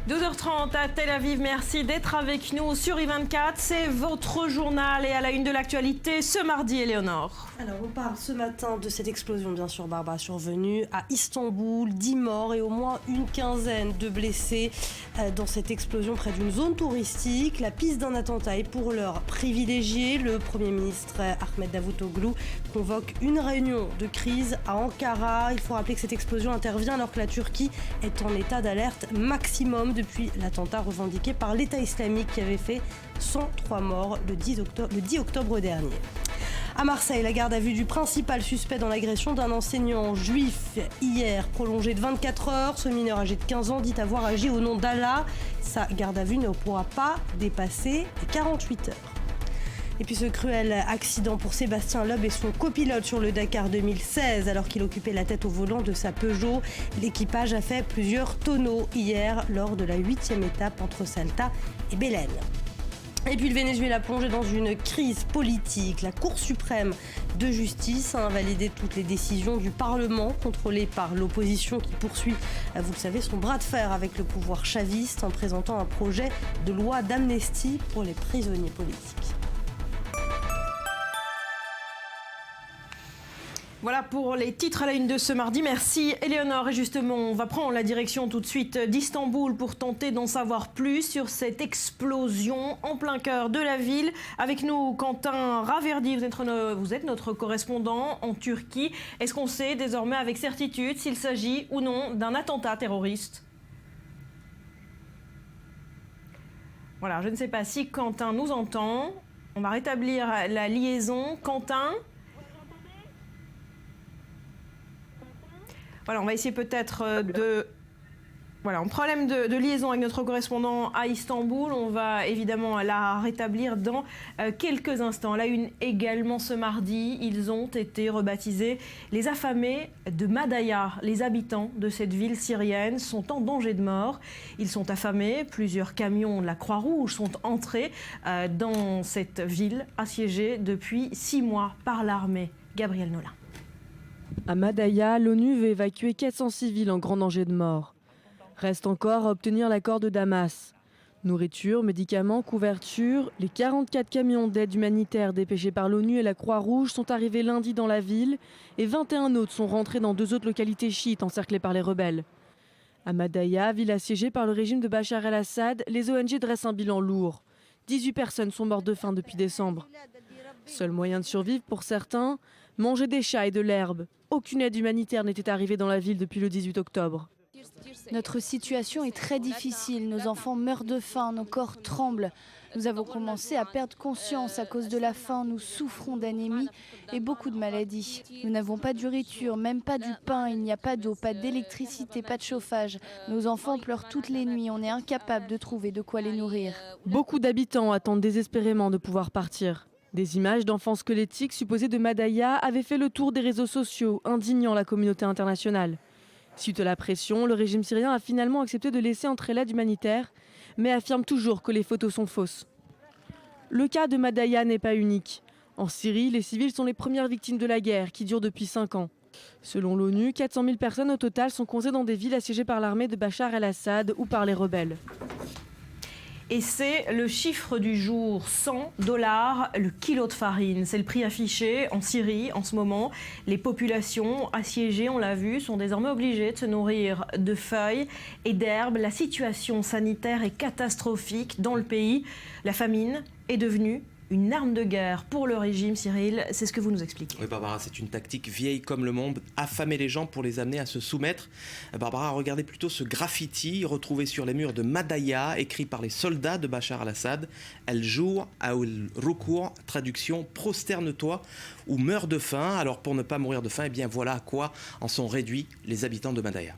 12h30 à Tel Aviv, merci d'être avec nous sur I24. C'est votre journal et à la une de l'actualité ce mardi, Éléonore. Alors on parle ce matin de cette explosion, bien sûr, Barbara, survenue à Istanbul. 10 morts et au moins une quinzaine de blessés dans cette explosion près d'une zone touristique. La piste d'un attentat est pour l'heure privilégiée. Le Premier ministre Ahmed Davutoglu convoque une réunion de crise à Ankara. Il faut rappeler que cette explosion intervient alors que la Turquie est en état d'alerte maximum depuis l'attentat revendiqué par l'État islamique qui avait fait 103 morts le 10 octobre dernier. À Marseille, la garde à vue du principal suspect dans l'agression d'un enseignant juif hier prolongée de 24 heures. Ce mineur âgé de 15 ans dit avoir agi au nom d'Allah. Sa garde à vue ne pourra pas dépasser les 48 heures. Et puis ce cruel accident pour Sébastien Loeb et son copilote sur le Dakar 2016 alors qu'il occupait la tête au volant de sa Peugeot. L'équipage a fait plusieurs tonneaux hier lors de la 8e étape entre Salta et Belen. Et puis le Venezuela plongé dans une crise politique. La Cour suprême de justice a invalidé toutes les décisions du Parlement contrôlé par l'opposition qui poursuit, vous le savez, son bras de fer avec le pouvoir chaviste en présentant un projet de loi d'amnistie pour les prisonniers politiques. Voilà pour les titres à la une de ce mardi. Merci Éléonore. Et justement, on va prendre la direction tout de suite d'Istanbul pour tenter d'en savoir plus sur cette explosion en plein cœur de la ville. Avec nous, Quentin Raverdi, vous êtes notre correspondant en Turquie. Est-ce qu'on sait désormais avec certitude s'il s'agit ou non d'un attentat terroriste ? Voilà, je ne sais pas si Quentin nous entend. On va rétablir la liaison. Quentin ? Voilà, on va essayer peut-être de... Voilà, un problème de liaison avec notre correspondant à Istanbul. On va évidemment la rétablir dans quelques instants. La une également ce mardi, ils ont été rebaptisés les affamés de Madaya. Les habitants de cette ville syrienne sont en danger de mort. Ils sont affamés. Plusieurs camions de la Croix-Rouge sont entrés dans cette ville assiégée depuis 6 mois par l'armée. Gabriel Nolin. À Madaya, l'ONU veut évacuer 400 civils en grand danger de mort. Reste encore à obtenir l'accord de Damas. Nourriture, médicaments, couverture, les 44 camions d'aide humanitaire dépêchés par l'ONU et la Croix-Rouge sont arrivés lundi dans la ville et 21 autres sont rentrés dans 2 autres localités chiites encerclées par les rebelles. À Madaya, ville assiégée par le régime de Bachar el-Assad, les ONG dressent un bilan lourd. 18 personnes sont mortes de faim depuis décembre. Seul moyen de survivre pour certains, manger des chats et de l'herbe. Aucune aide humanitaire n'était arrivée dans la ville depuis le 18 octobre. Notre situation est très difficile. Nos enfants meurent de faim, nos corps tremblent. Nous avons commencé à perdre conscience à cause de la faim. Nous souffrons d'anémie et beaucoup de maladies. Nous n'avons pas de nourriture, même pas du pain. Il n'y a pas d'eau, pas d'électricité, pas de chauffage. Nos enfants pleurent toutes les nuits. On est incapable de trouver de quoi les nourrir. Beaucoup d'habitants attendent désespérément de pouvoir partir. Des images d'enfants squelettiques supposés de Madaya avaient fait le tour des réseaux sociaux, indignant la communauté internationale. Suite à la pression, le régime syrien a finalement accepté de laisser entrer l'aide humanitaire, mais affirme toujours que les photos sont fausses. Le cas de Madaya n'est pas unique. En Syrie, les civils sont les premières victimes de la guerre, qui dure depuis 5 ans. Selon l'ONU, 400 000 personnes au total sont coincées dans des villes assiégées par l'armée de Bachar el-Assad ou par les rebelles. Et c'est le chiffre du jour, $100 le kilo de farine. C'est le prix affiché en Syrie en ce moment. Les populations assiégées, on l'a vu, sont désormais obligées de se nourrir de feuilles et d'herbes. La situation sanitaire est catastrophique dans le pays. La famine est devenue une arme de guerre pour le régime. Cyril, c'est ce que vous nous expliquez. Oui, Barbara, c'est une tactique vieille comme le monde, affamer les gens pour les amener à se soumettre. Barbara, regardez plutôt ce graffiti retrouvé sur les murs de Madaya, écrit par les soldats de Bachar el-Assad. El jour al rukour, traduction prosterne-toi ou meurs de faim. Alors pour ne pas mourir de faim, eh bien voilà à quoi en sont réduits les habitants de Madaya.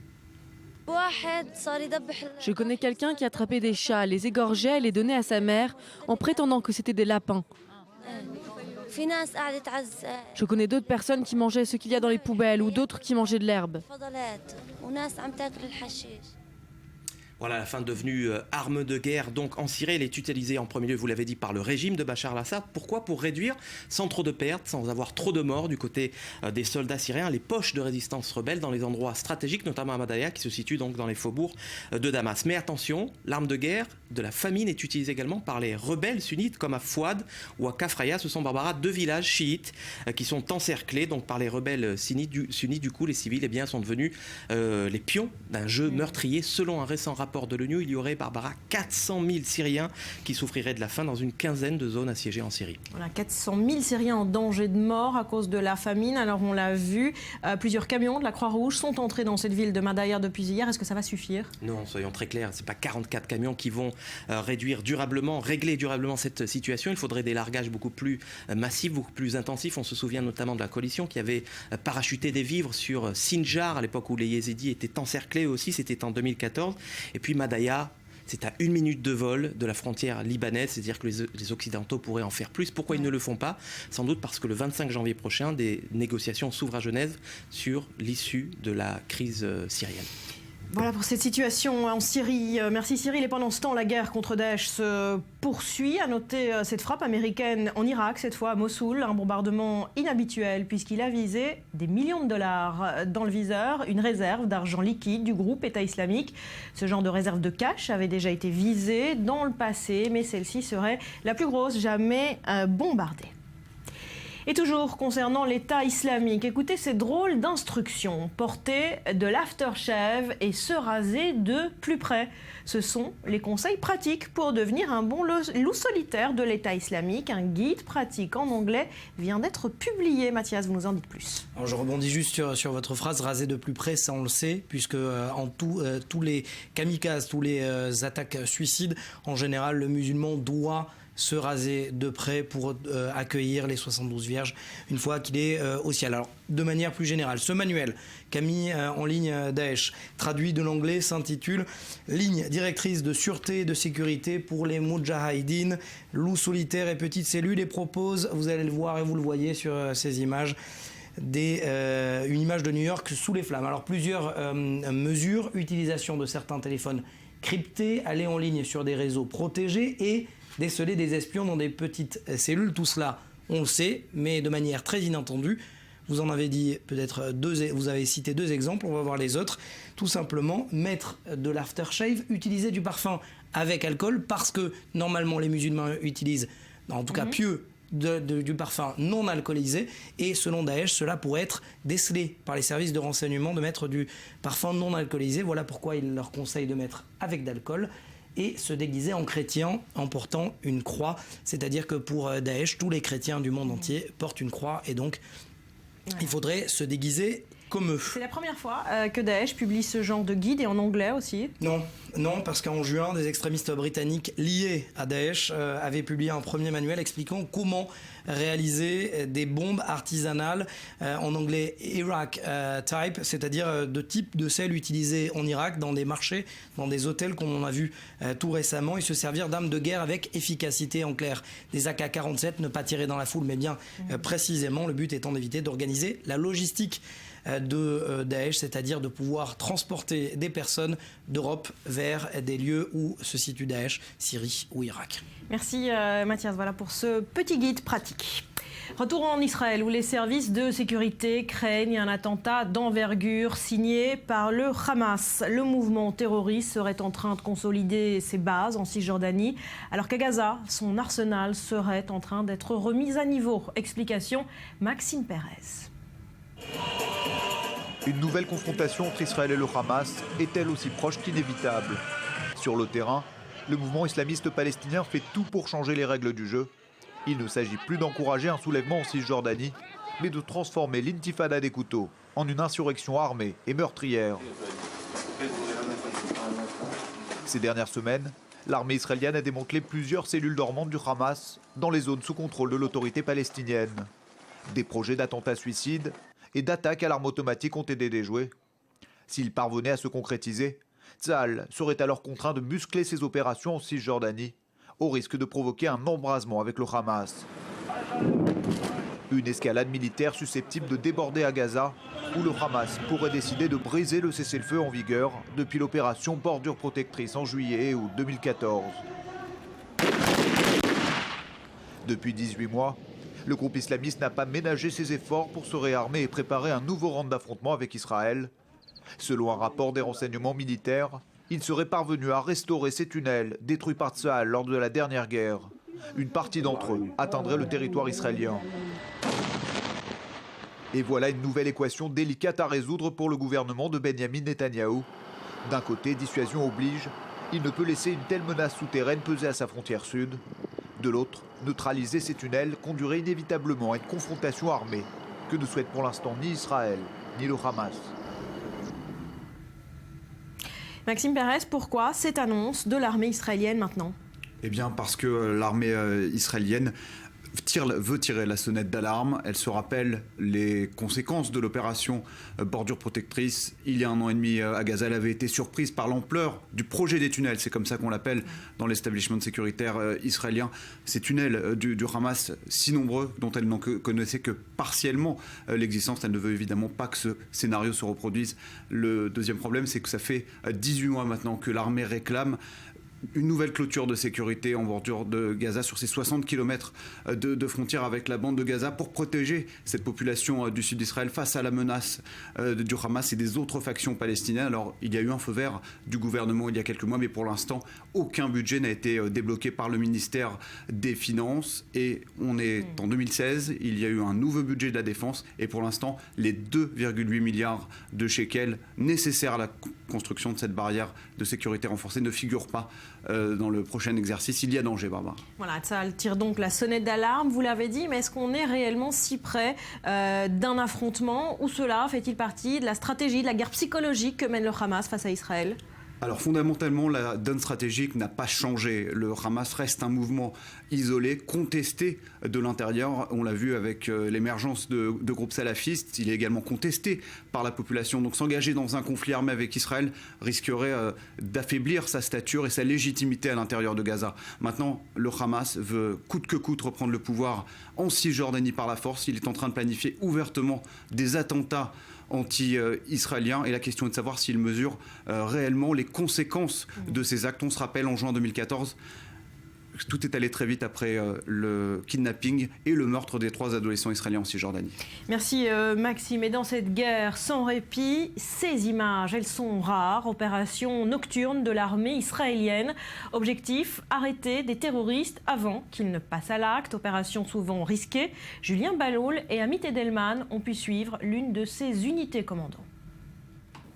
Je connais quelqu'un qui attrapait des chats, les égorgeait et les donnait à sa mère en prétendant que c'était des lapins. Je connais d'autres personnes qui mangeaient ce qu'il y a dans les poubelles ou d'autres qui mangeaient de l'herbe. Voilà, la fin devenue arme de guerre donc en Syrie, elle est utilisée en premier lieu, vous l'avez dit, par le régime de Bachar al-Assad. Pourquoi ? Pour réduire, sans trop de pertes, sans avoir trop de morts du côté des soldats syriens, les poches de résistance rebelles dans les endroits stratégiques, notamment à Madaya, qui se situe donc dans les faubourgs de Damas. Mais attention, l'arme de guerre de la famine est utilisée également par les rebelles sunnites comme à Fouad ou à Kafraya. Ce sont, Barbara, 2 villages chiites qui sont encerclés donc par les rebelles sunnites. Du coup, les civils eh bien, sont devenus les pions d'un jeu meurtrier. Selon un récent rapport de l'ONU, il y aurait, Barbara, 400 000 Syriens qui souffriraient de la faim dans une quinzaine de zones assiégées en Syrie. Voilà, 400 000 Syriens en danger de mort à cause de la famine. Alors on l'a vu, plusieurs camions de la Croix-Rouge sont entrés dans cette ville de Madaya depuis hier. Est-ce que ça va suffire ? Non, soyons très clairs, ce n'est pas 44 camions qui vont régler durablement cette situation. Il faudrait des largages beaucoup plus massifs, beaucoup plus intensifs. On se souvient notamment de la coalition qui avait parachuté des vivres sur Sinjar à l'époque où les Yézidis étaient encerclés aussi, c'était en 2014. Et puis Madaya, c'est à 1 minute de vol de la frontière libanaise, c'est-à-dire que les Occidentaux pourraient en faire plus. Pourquoi ils ne le font pas ? Sans doute parce que le 25 janvier prochain, des négociations s'ouvrent à Genève sur l'issue de la crise syrienne. Voilà pour cette situation en Syrie. Merci Cyril. Et pendant ce temps, la guerre contre Daesh se poursuit. À noter cette frappe américaine en Irak, cette fois à Mossoul. Un bombardement inhabituel puisqu'il a visé des millions de dollars dans le viseur. Une réserve d'argent liquide du groupe État islamique. Ce genre de réserve de cash avait déjà été visée dans le passé, mais celle-ci serait la plus grosse jamais bombardée. Et toujours concernant l'État islamique, écoutez ces drôles d'instructions. Porter de l'aftershave et se raser de plus près. Ce sont les conseils pratiques pour devenir un bon loup solitaire de l'État islamique. Un guide pratique en anglais vient d'être publié. Mathias, vous nous en dites plus. Alors je rebondis juste sur votre phrase, raser de plus près, ça on le sait, puisque tous les kamikazes, tous les attaques suicides, en général, le musulman doit se raser de près pour accueillir les 72 vierges une fois qu'il est au ciel. Alors, de manière plus générale, ce manuel qu'a mis en ligne Daesh, traduit de l'anglais, s'intitule « Ligne directrice de sûreté et de sécurité pour les Moudjahidines, loups solitaires et petites cellules » et propose, vous allez le voir et vous le voyez sur ces images, une image de New York sous les flammes. Alors, plusieurs mesures, utilisation de certains téléphones cryptés, aller en ligne sur des réseaux protégés et déceler des espions dans des petites cellules. Tout cela, on le sait, mais de manière très inattendue. Vous en avez dit peut-être vous avez cité 2 exemples, on va voir les autres. Tout simplement, mettre de l'aftershave, utiliser du parfum avec alcool, parce que normalement les musulmans utilisent, en tout cas pieux, du parfum non alcoolisé, et selon Daesh, cela pourrait être décelé par les services de renseignement de mettre du parfum non alcoolisé. Voilà pourquoi il leur conseille de mettre avec d'alcool et se déguiser en chrétien en portant une croix. C'est-à-dire que pour Daesh, tous les chrétiens du monde entier portent une croix et donc il faudrait se déguiser comme eux. C'est la première fois que Daesh publie ce genre de guide et en anglais aussi ? Non, parce qu'en juin, des extrémistes britanniques liés à Daesh avaient publié un premier manuel expliquant comment réaliser des bombes artisanales, en anglais Iraq type, c'est-à-dire de type de celles utilisées en Irak dans des marchés, dans des hôtels comme on a vu tout récemment, et se servir d'armes de guerre avec efficacité. En clair, des AK-47, ne pas tirer dans la foule, mais bien précisément, le but étant d'éviter d'organiser la logistique de Daesh, c'est-à-dire de pouvoir transporter des personnes d'Europe vers des lieux où se situe Daesh, Syrie ou Irak. Merci Mathias, voilà pour ce petit guide pratique. Retour en Israël où les services de sécurité craignent un attentat d'envergure signé par le Hamas. Le mouvement terroriste serait en train de consolider ses bases en Cisjordanie, alors qu'à Gaza, son arsenal serait en train d'être remis à niveau. Explication, Maxime Pérez. Une nouvelle confrontation entre Israël et le Hamas est-elle aussi proche qu'inévitable ? Sur le terrain, le mouvement islamiste palestinien fait tout pour changer les règles du jeu. Il ne s'agit plus d'encourager un soulèvement en Cisjordanie, mais de transformer l'intifada des couteaux en une insurrection armée et meurtrière. Ces dernières semaines, l'armée israélienne a démantelé plusieurs cellules dormantes du Hamas dans les zones sous contrôle de l'autorité palestinienne. Des projets d'attentats suicides et d'attaques à l'arme automatique ont été déjoués. S'ils parvenaient à se concrétiser, Tsahal serait alors contraint de muscler ses opérations en Cisjordanie, au risque de provoquer un embrasement avec le Hamas. Une escalade militaire susceptible de déborder à Gaza, où le Hamas pourrait décider de briser le cessez-le-feu en vigueur depuis l'opération Bordure Protectrice en juillet et août 2014. Depuis 18 mois, le groupe islamiste n'a pas ménagé ses efforts pour se réarmer et préparer un nouveau round d'affrontement avec Israël. Selon un rapport des renseignements militaires, il serait parvenu à restaurer ces tunnels détruits par Tsahal lors de la dernière guerre. Une partie d'entre eux atteindrait le territoire israélien. Et voilà une nouvelle équation délicate à résoudre pour le gouvernement de Benyamin Netanyahou. D'un côté, dissuasion oblige, il ne peut laisser une telle menace souterraine peser à sa frontière sud. De l'autre, neutraliser ces tunnels conduirait inévitablement à une confrontation armée que ne souhaite pour l'instant ni Israël ni le Hamas. Maxime Pérez, pourquoi cette annonce de l'armée israélienne maintenant ? Eh bien parce que l'armée israélienne veut tirer la sonnette d'alarme. Elle se rappelle les conséquences de l'opération Bordure Protectrice. Il y a 1 an et demi à Gaza, elle avait été surprise par l'ampleur du projet des tunnels. C'est comme ça qu'on l'appelle dans l'établissement sécuritaire israélien. Ces tunnels du Hamas, si nombreux, dont elle n'en connaissait que partiellement l'existence. Elle ne veut évidemment pas que ce scénario se reproduise. Le deuxième problème, c'est que ça fait 18 mois maintenant que l'armée réclame une nouvelle clôture de sécurité en bordure de Gaza sur ces 60 km de frontière avec la bande de Gaza pour protéger cette population du sud d'Israël face à la menace du Hamas et des autres factions palestiniennes. Alors il y a eu un feu vert du gouvernement il y a quelques mois, mais pour l'instant aucun budget n'a été débloqué par le ministère des Finances et on est en 2016, il y a eu un nouveau budget de la défense et pour l'instant les 2,8 milliards de shekels nécessaires à la construction de cette barrière de sécurité renforcée ne figurent pas dans le prochain exercice. Il y a danger, Barbara. Voilà, ça tire donc la sonnette d'alarme, vous l'avez dit, mais est-ce qu'on est réellement si près d'un affrontement ou cela fait-il partie de la stratégie, de la guerre psychologique que mène le Hamas face à Israël ? Alors fondamentalement, la donne stratégique n'a pas changé. Le Hamas reste un mouvement isolé, contesté de l'intérieur. On l'a vu avec l'émergence de groupes salafistes. Il est également contesté par la population. Donc s'engager dans un conflit armé avec Israël risquerait d'affaiblir sa stature et sa légitimité à l'intérieur de Gaza. Maintenant, le Hamas veut coûte que coûte reprendre le pouvoir en Cisjordanie par la force. Il est en train de planifier ouvertement des attentats anti-israélien et la question est de savoir s'il mesure réellement les conséquences de ces actes. On se rappelle en juin 2014, tout est allé très vite après le kidnapping et le meurtre des 3 adolescents israéliens en Cisjordanie. Merci Maxime. Et dans cette guerre sans répit, ces images, elles sont rares. Opération nocturne de l'armée israélienne. Objectif, arrêter des terroristes avant qu'ils ne passent à l'acte. Opération souvent risquée. Julien Baloul et Amit Edelman ont pu suivre l'une de ces unités commando.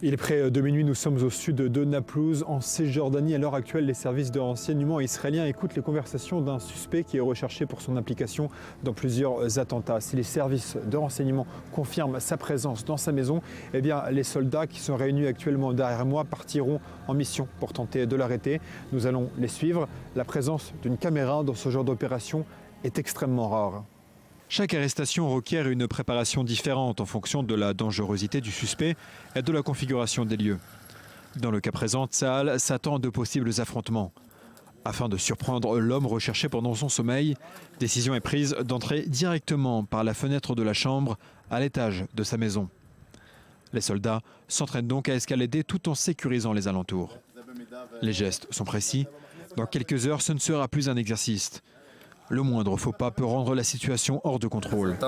Il est près de minuit, nous sommes au sud de Naplouse, en Cisjordanie. À l'heure actuelle, les services de renseignement israéliens écoutent les conversations d'un suspect qui est recherché pour son implication dans plusieurs attentats. Si les services de renseignement confirment sa présence dans sa maison, eh bien, les soldats qui sont réunis actuellement derrière moi partiront en mission pour tenter de l'arrêter. Nous allons les suivre. La présence d'une caméra dans ce genre d'opération est extrêmement rare. Chaque arrestation requiert une préparation différente en fonction de la dangerosité du suspect et de la configuration des lieux. Dans le cas présent, Tsahal s'attend à de possibles affrontements. Afin de surprendre l'homme recherché pendant son sommeil, décision est prise d'entrer directement par la fenêtre de la chambre à l'étage de sa maison. Les soldats s'entraînent donc à escalader tout en sécurisant les alentours. Les gestes sont précis. Dans quelques heures, ce ne sera plus un exercice. Le moindre faux pas peut rendre la situation hors de contrôle.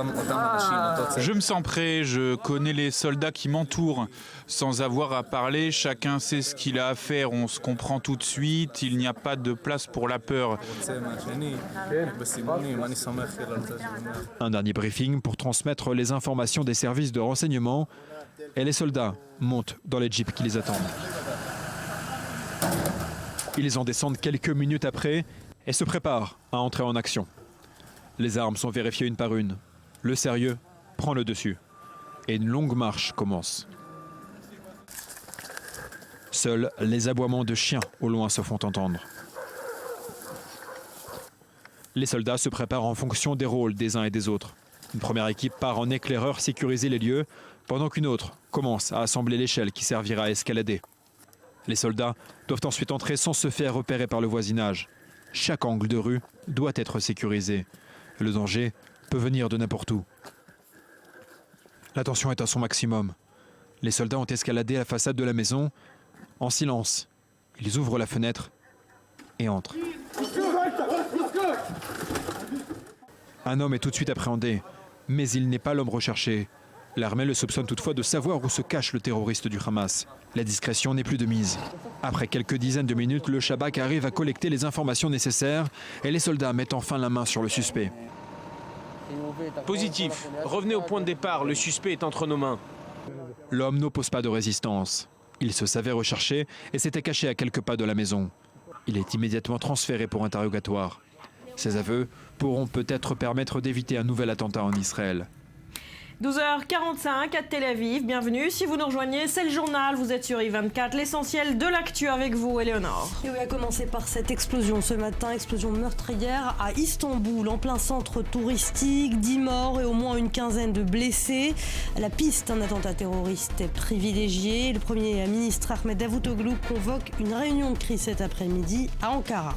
Je me sens prêt, je connais les soldats qui m'entourent. Sans avoir à parler, chacun sait ce qu'il a à faire, on se comprend tout de suite, il n'y a pas de place pour la peur. Un dernier briefing pour transmettre les informations des services de renseignement et les soldats montent dans les jeeps qui les attendent. Ils en descendent quelques minutes après et se préparent à entrer en action. Les armes sont vérifiées une par une. Le sérieux prend le dessus. Et une longue marche commence. Seuls les aboiements de chiens au loin se font entendre. Les soldats se préparent en fonction des rôles des uns et des autres. Une première équipe part en éclaireur sécuriser les lieux, pendant qu'une autre commence à assembler l'échelle qui servira à escalader. Les soldats doivent ensuite entrer sans se faire repérer par le voisinage. Chaque angle de rue doit être sécurisé. Le danger peut venir de n'importe où. La tension est à son maximum. Les soldats ont escaladé la façade de la maison. En silence, ils ouvrent la fenêtre et entrent. Un homme est tout de suite appréhendé, mais il n'est pas l'homme recherché. L'armée le soupçonne toutefois de savoir où se cache le terroriste du Hamas. La discrétion n'est plus de mise. Après quelques dizaines de minutes, le Shabak arrive à collecter les informations nécessaires et les soldats mettent enfin la main sur le suspect. Positif. Revenez au point de départ, le suspect est entre nos mains. L'homme n'oppose pas de résistance. Il se savait recherché et s'était caché à quelques pas de la maison. Il est immédiatement transféré pour interrogatoire. Ses aveux pourront peut-être permettre d'éviter un nouvel attentat en Israël. 12h45 à Tel Aviv, bienvenue. Si vous nous rejoignez, c'est le journal, vous êtes sur I24, l'essentiel de l'actu avec vous, Éléonore. Et oui, à commencer par cette explosion ce matin, explosion meurtrière à Istanbul, en plein centre touristique, 10 morts et au moins une quinzaine de blessés. La piste d'un attentat terroriste est privilégiée. Le Premier ministre Ahmed Davutoglu convoque une réunion de crise cet après-midi à Ankara.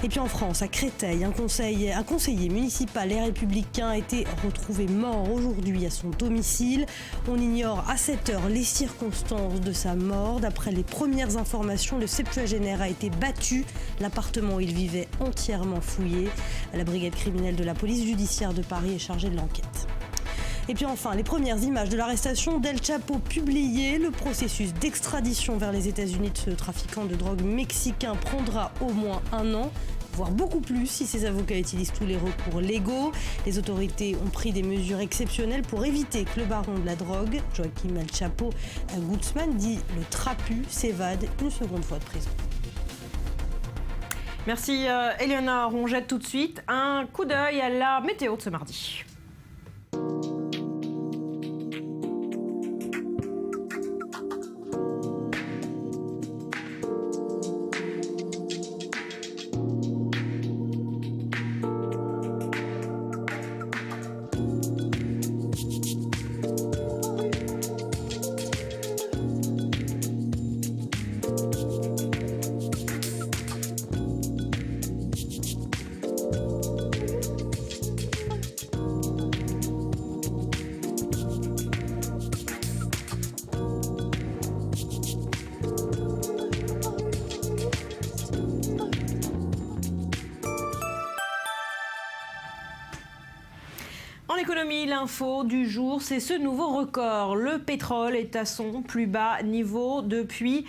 Et puis en France, à Créteil, un conseiller municipal et républicain a été retrouvé mort aujourd'hui à son domicile. On ignore à cette heure les circonstances de sa mort. D'après les premières informations, le septuagénaire a été battu. L'appartement où il vivait entièrement fouillé. La brigade criminelle de la police judiciaire de Paris est chargée de l'enquête. Et puis enfin, les premières images de l'arrestation d'El Chapo publiées. Le processus d'extradition vers les États-Unis de ce trafiquant de drogue mexicain prendra au moins 1 an, voire beaucoup plus si ses avocats utilisent tous les recours légaux. Les autorités ont pris des mesures exceptionnelles pour éviter que le baron de la drogue, Joaquim El Chapo Guzman, dit le trapu, s'évade une seconde fois de prison. Merci Éléonore, on jette tout de suite un coup d'œil à la météo de ce mardi. En économie, l'info du jour, c'est ce nouveau record. Le pétrole est à son plus bas niveau depuis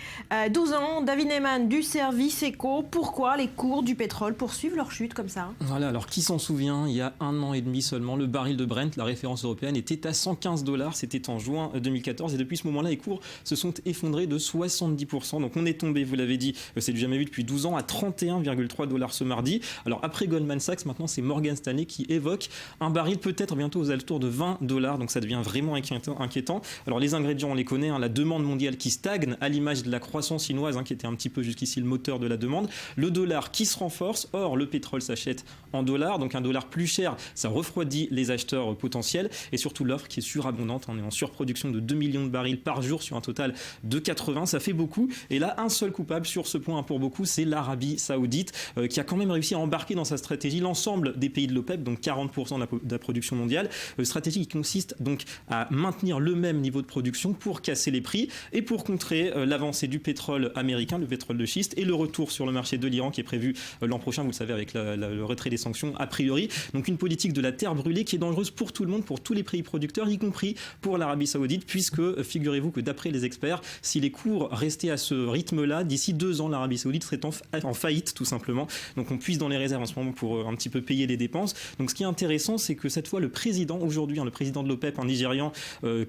12 ans. David Neyman du service éco. Pourquoi les cours du pétrole poursuivent leur chute comme ça ? Voilà, alors qui s'en souvient, il y a 1 an et demi seulement, le baril de Brent, la référence européenne, était à $115. C'était en juin 2014 et depuis ce moment-là, les cours se sont effondrés de 70%. Donc on est tombé, vous l'avez dit, c'est du jamais vu depuis 12 ans, à $31,3 ce mardi. Alors après Goldman Sachs, maintenant c'est Morgan Stanley qui évoque un baril peut-être bientôt aux alentours de $20, donc ça devient vraiment inquiétant. Alors les ingrédients, on les connaît, la demande mondiale qui stagne, à l'image de la croissance chinoise, qui était un petit peu jusqu'ici le moteur de la demande, le dollar qui se renforce, or le pétrole s'achète en dollars, donc un dollar plus cher, ça refroidit les acheteurs potentiels, et surtout l'offre qui est surabondante, on est en surproduction de 2 millions de barils par jour sur un total de 80, ça fait beaucoup, et là un seul coupable sur ce point pour beaucoup, c'est l'Arabie Saoudite, qui a quand même réussi à embarquer dans sa stratégie l'ensemble des pays de l'OPEP, donc 40% de la production mondiale, stratégie qui consiste donc à maintenir le même niveau de production pour casser les prix et pour contrer l'avancée du pétrole américain, le pétrole de schiste, et le retour sur le marché de l'Iran qui est prévu l'an prochain, vous le savez, avec le retrait des sanctions a priori. Donc une politique de la terre brûlée qui est dangereuse pour tout le monde, pour tous les pays producteurs, y compris pour l'Arabie Saoudite, puisque figurez-vous que d'après les experts, si les cours restaient à ce rythme-là, d'ici 2 ans, l'Arabie Saoudite serait en faillite tout simplement. Donc on puise dans les réserves en ce moment pour un petit peu payer les dépenses. Donc ce qui est intéressant, c'est que cette fois le président aujourd'hui, le président de l'OPEP, un Nigérian,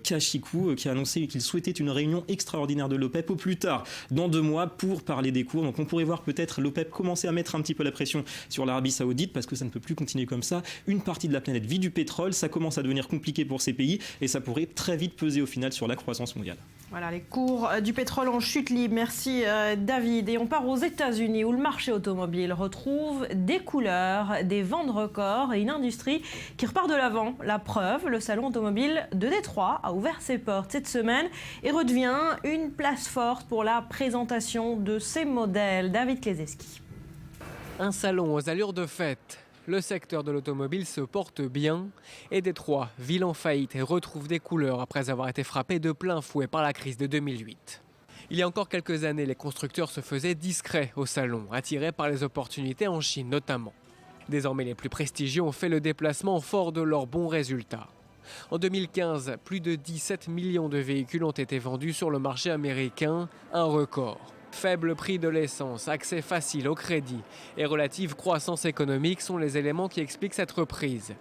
Kashiku, qui a annoncé qu'il souhaitait une réunion extraordinaire de l'OPEP au plus tard dans 2 mois pour parler des cours. Donc on pourrait voir peut-être l'OPEP commencer à mettre un petit peu la pression sur l'Arabie Saoudite parce que ça ne peut plus continuer comme ça. Une partie de la planète vit du pétrole, ça commence à devenir compliqué pour ces pays et ça pourrait très vite peser au final sur la croissance mondiale. Voilà, les cours du pétrole en chute libre. Merci David. Et on part aux États-Unis où le marché automobile retrouve des couleurs, des ventes records et une industrie qui repart de l'avant. La preuve, le salon automobile de Détroit a ouvert ses portes cette semaine et redevient une place forte pour la présentation de ses modèles. David Klezeski. Un salon aux allures de fête. le secteur de l'automobile se porte bien et Détroit, ville en faillite, retrouve des couleurs après avoir été frappé de plein fouet par la crise de 2008. Il y a encore quelques années, les constructeurs se faisaient discrets au salon, attirés par les opportunités en Chine notamment. Désormais, les plus prestigieux ont fait le déplacement fort de leurs bons résultats. En 2015, plus de 17 millions de véhicules ont été vendus sur le marché américain, un record. Faible prix de l'essence, accès facile au crédit et relative croissance économique sont les éléments qui expliquent cette reprise.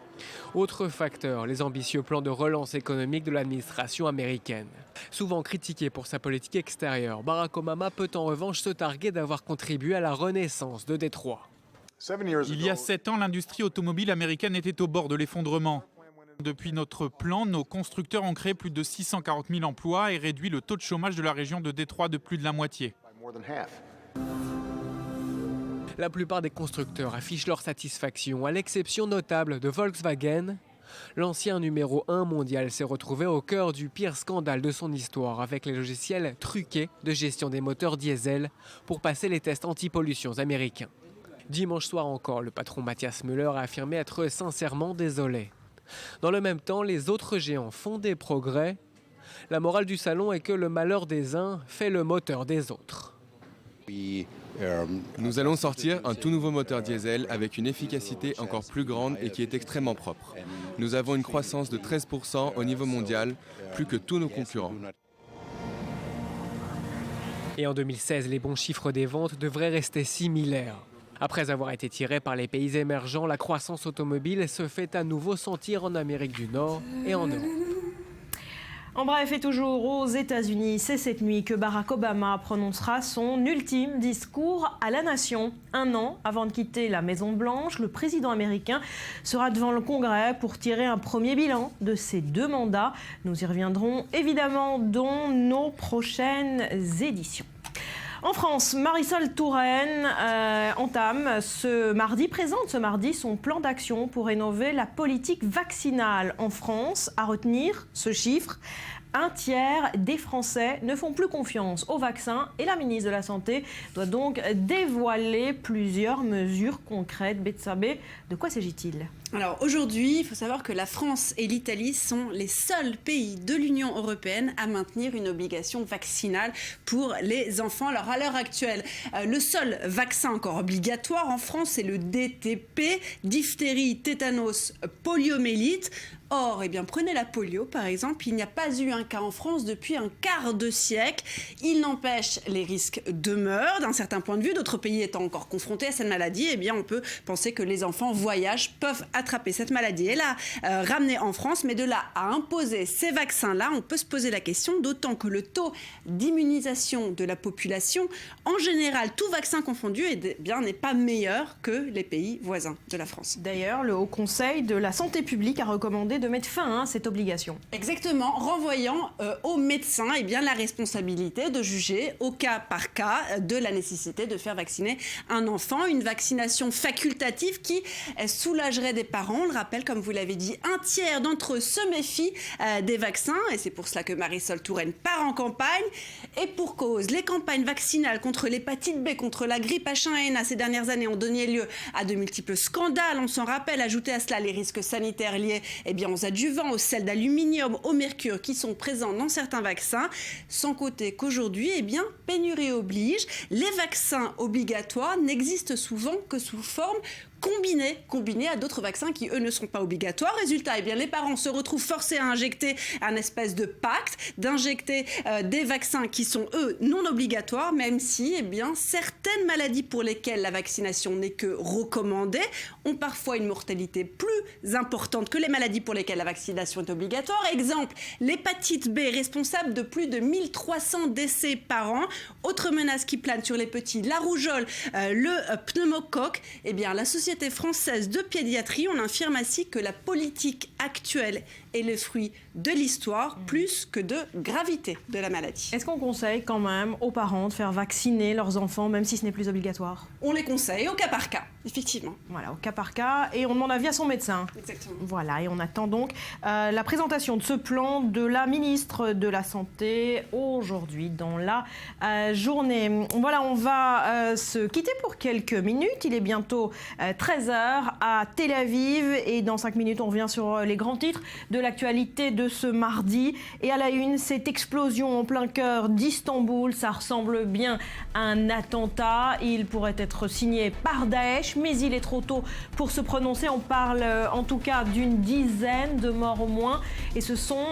Autre facteur, les ambitieux plans de relance économique de l'administration américaine. Souvent critiqué pour sa politique extérieure, Barack Obama peut en revanche se targuer d'avoir contribué à la renaissance de Détroit. Il y a 7 ans, l'industrie automobile américaine était au bord de l'effondrement. Depuis notre plan, nos constructeurs ont créé plus de 640 000 emplois et réduit le taux de chômage de la région de Détroit de plus de la moitié. La plupart des constructeurs affichent leur satisfaction, à l'exception notable de Volkswagen. L'ancien numéro 1 mondial s'est retrouvé au cœur du pire scandale de son histoire avec les logiciels truqués de gestion des moteurs diesel pour passer les tests anti-pollution américains. Dimanche soir encore, le patron Matthias Müller a affirmé être sincèrement désolé. Dans le même temps, les autres géants font des progrès. La morale du salon est que le malheur des uns fait le moteur des autres. Nous allons sortir un tout nouveau moteur diesel avec une efficacité encore plus grande et qui est extrêmement propre. Nous avons une croissance de 13% au niveau mondial, plus que tous nos concurrents. Et en 2016, les bons chiffres des ventes devraient rester similaires. Après avoir été tirée par les pays émergents, la croissance automobile se fait à nouveau sentir en Amérique du Nord et en Europe. En bref, et toujours aux États-Unis, c'est cette nuit que Barack Obama prononcera son ultime discours à la nation. 1 an avant de quitter la Maison-Blanche, le président américain sera devant le Congrès pour tirer un premier bilan de ses 2 mandats. Nous y reviendrons évidemment dans nos prochaines éditions. En France, Marisol Touraine présente ce mardi son plan d'action pour rénover la politique vaccinale en France. À retenir ce chiffre, 1/3 des Français ne font plus confiance au vaccin et la ministre de la Santé doit donc dévoiler plusieurs mesures concrètes. Betsabé, de quoi s'agit-il ? Alors aujourd'hui, il faut savoir que la France et l'Italie sont les seuls pays de l'Union européenne à maintenir une obligation vaccinale pour les enfants. Alors à l'heure actuelle, le seul vaccin encore obligatoire en France, c'est le DTP, diphtérie, tétanos, poliomyélite. Or, prenez la polio par exemple, il n'y a pas eu un cas en France depuis un quart de siècle. Il n'empêche, les risques demeurent d'un certain point de vue. D'autres pays étant encore confrontés à cette maladie, on peut penser que les enfants voyagent, peuvent attraper cette maladie et la ramener en France. Mais de là à imposer ces vaccins-là, on peut se poser la question, d'autant que le taux d'immunisation de la population, en général, tout vaccin confondu, n'est pas meilleur que les pays voisins de la France. D'ailleurs, le Haut Conseil de la Santé publique a recommandé de mettre fin à cette obligation. Exactement, renvoyant aux médecins la responsabilité de juger au cas par cas de la nécessité de faire vacciner un enfant. Une vaccination facultative qui soulagerait des parents. On le rappelle, comme vous l'avez dit, 1/3 d'entre eux se méfient des vaccins et c'est pour cela que Marisol Touraine part en campagne. Et pour cause, les campagnes vaccinales contre l'hépatite B, contre la grippe H1N1 ces dernières années ont donné lieu à de multiples scandales. On s'en rappelle, ajouter à cela les risques sanitaires liés aux adjuvants, aux sels d'aluminium, au mercure qui sont présents dans certains vaccins. Sans compter qu'aujourd'hui, pénurie oblige, les vaccins obligatoires n'existent souvent que sous forme combinés à d'autres vaccins qui, eux, ne sont pas obligatoires. Résultat, les parents se retrouvent forcés à injecter un espèce de pacte, d'injecter des vaccins qui sont, eux, non obligatoires, même si, certaines maladies pour lesquelles la vaccination n'est que recommandée ont parfois une mortalité plus importante que les maladies pour lesquelles la vaccination est obligatoire. Exemple, l'hépatite B, responsable de plus de 1300 décès par an. Autre menace qui plane sur les petits, la rougeole, le pneumocoque. La Société française de pédiatrie, on affirme ainsi que la politique actuelle est le fruit de l'histoire plus que de gravité de la maladie. Est-ce qu'on conseille quand même aux parents de faire vacciner leurs enfants, même si ce n'est plus obligatoire? On les conseille au cas par cas, effectivement. Voilà, au cas par cas, et on demande avis à son médecin. Exactement. Voilà, et on attend donc la présentation de ce plan de la ministre de la Santé aujourd'hui dans la journée. Voilà, on va se quitter pour quelques minutes. Il est bientôt 13h à Tel Aviv et dans 5 minutes, on revient sur les grands titres de l'actualité de ce mardi. Et à la une, cette explosion en plein cœur d'Istanbul, ça ressemble bien à un attentat. Il pourrait être signé par Daesh, mais il est trop tôt pour se prononcer. On parle en tout cas d'une dizaine de morts au moins. Et ce sont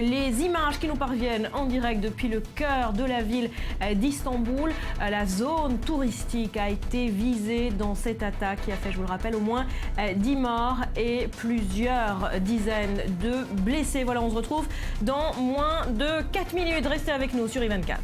les images qui nous parviennent en direct depuis le cœur de la ville d'Istanbul. La zone touristique a été visée dans cette attaque qui a fait, je vous le rappelle, au moins 10 morts et plusieurs dizaines de blessés. Voilà, on se retrouve dans moins de 4 minutes. Restez avec nous sur I24.